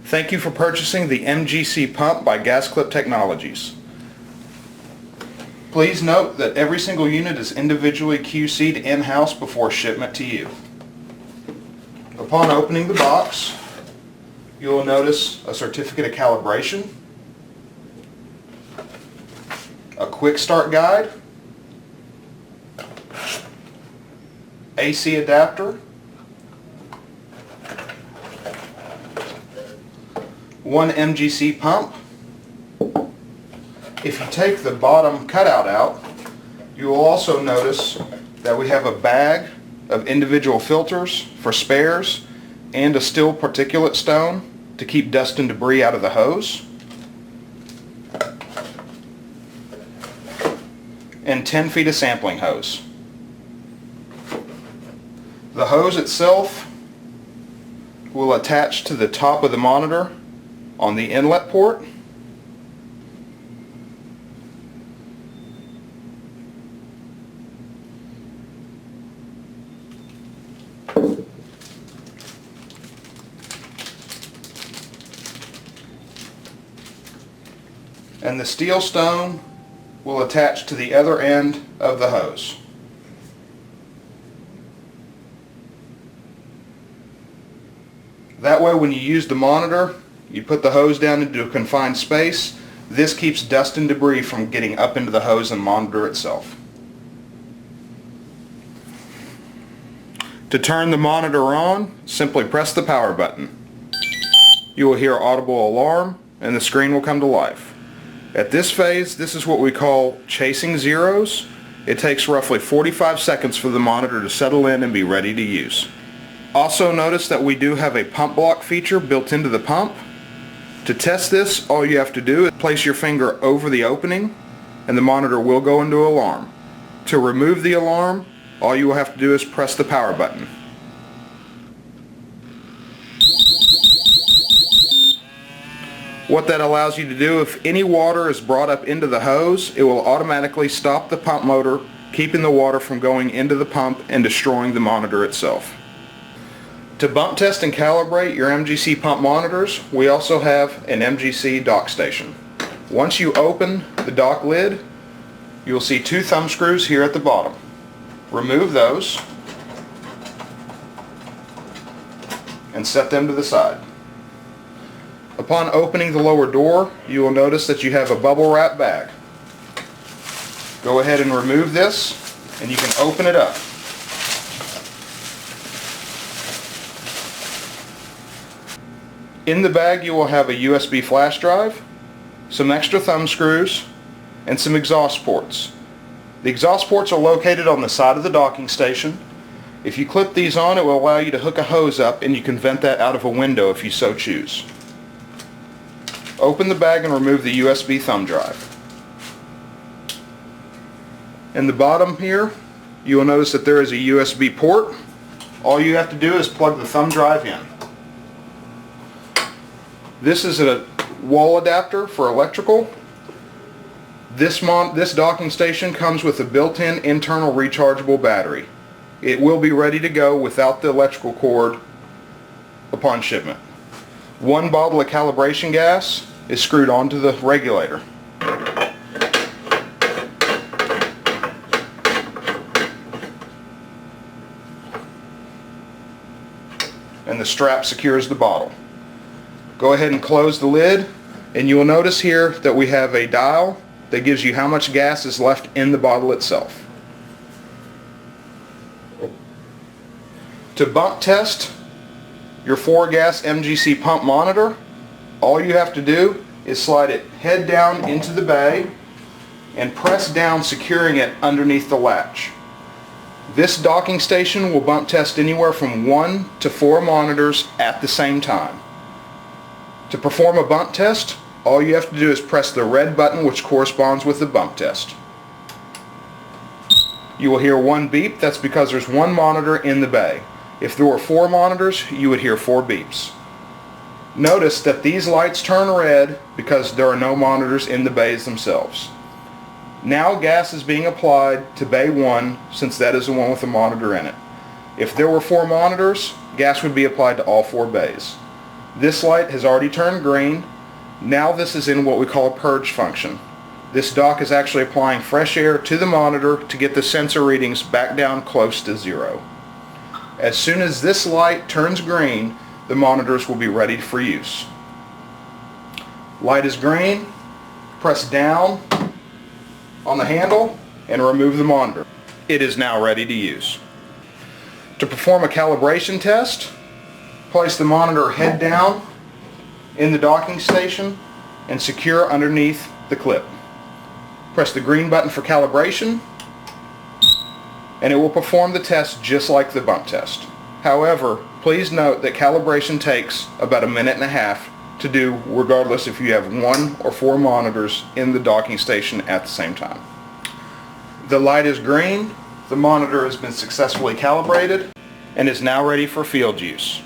Thank you for purchasing the MGC pump by GasClip Technologies. Please note that every single unit is individually QC'd in-house before shipment to you. Upon opening the box, you will notice a certificate of calibration, a quick start guide, AC adapter, one MGC pump. If you take the bottom cutout out, you will also notice that we have a bag of individual filters for spares and a steel particulate stone to keep dust and debris out of the hose, and 10 feet of sampling hose. The hose itself will attach to the top of the monitor on the inlet port. And the steel stone will attach to the other end of the hose. That way, when you use the monitor, you put the hose down into a confined space. This keeps dust and debris from getting up into the hose and monitor itself. To turn the monitor on, simply press the power button. You will hear audible alarm and the screen will come to life. At this phase, this is what we call chasing zeros. It takes roughly 45 seconds for the monitor to settle in and be ready to use. Also notice that we do have a pump block feature built into the pump. To test this, all you have to do is place your finger over the opening and the monitor will go into alarm. To remove the alarm, all you will have to do is press the power button. What that allows you to do, if any water is brought up into the hose, it will automatically stop the pump motor, keeping the water from going into the pump and destroying the monitor itself. To bump test and calibrate your MGC pump monitors, we also have an MGC dock station. Once you open the dock lid, you will see two thumb screws here at the bottom. Remove those and set them to the side. Upon opening the lower door, you will notice that you have a bubble wrap bag. Go ahead and remove this and you can open it up. In the bag you will have a USB flash drive, some extra thumb screws, and some exhaust ports. The exhaust ports are located on the side of the docking station. If you clip these on, it will allow you to hook a hose up and you can vent that out of a window if you so choose. Open the bag and remove the USB thumb drive. In the bottom here, you will notice that there is a USB port. All you have to do is plug the thumb drive in. This is a wall adapter for electrical. This docking station comes with a built-in internal rechargeable battery. It will be ready to go without the electrical cord upon shipment. One bottle of calibration gas is screwed onto the regulator. And the strap secures the bottle. Go ahead and close the lid and you will notice here that we have a dial that gives you how much gas is left in the bottle itself. To bump test your 4-gas MGC pump monitor, all you have to do is slide it head down into the bay and press down, securing it underneath the latch. This docking station will bump test anywhere from 1 to 4 monitors at the same time. To perform a bump test, all you have to do is press the red button which corresponds with the bump test. You will hear one beep. That's because there's one monitor in the bay. If there were 4 monitors, you would hear 4 beeps. Notice that these lights turn red because there are no monitors in the bays themselves. Now gas is being applied to bay 1 since that is the one with the monitor in it. If there were 4 monitors, gas would be applied to all 4 bays. This light has already turned green. Now this is in what we call a purge function. This dock is actually applying fresh air to the monitor to get the sensor readings back down close to zero. As soon as this light turns green, the monitors will be ready for use. Light is green, press down on the handle and remove the monitor. It is now ready to use. To perform a calibration test, place the monitor head down in the docking station and secure underneath the clip. Press the green button for calibration and it will perform the test just like the bump test. However, please note that calibration takes about 1.5 minutes to do, regardless if you have 1 or 4 monitors in the docking station at the same time. The light is green, the monitor has been successfully calibrated and is now ready for field use.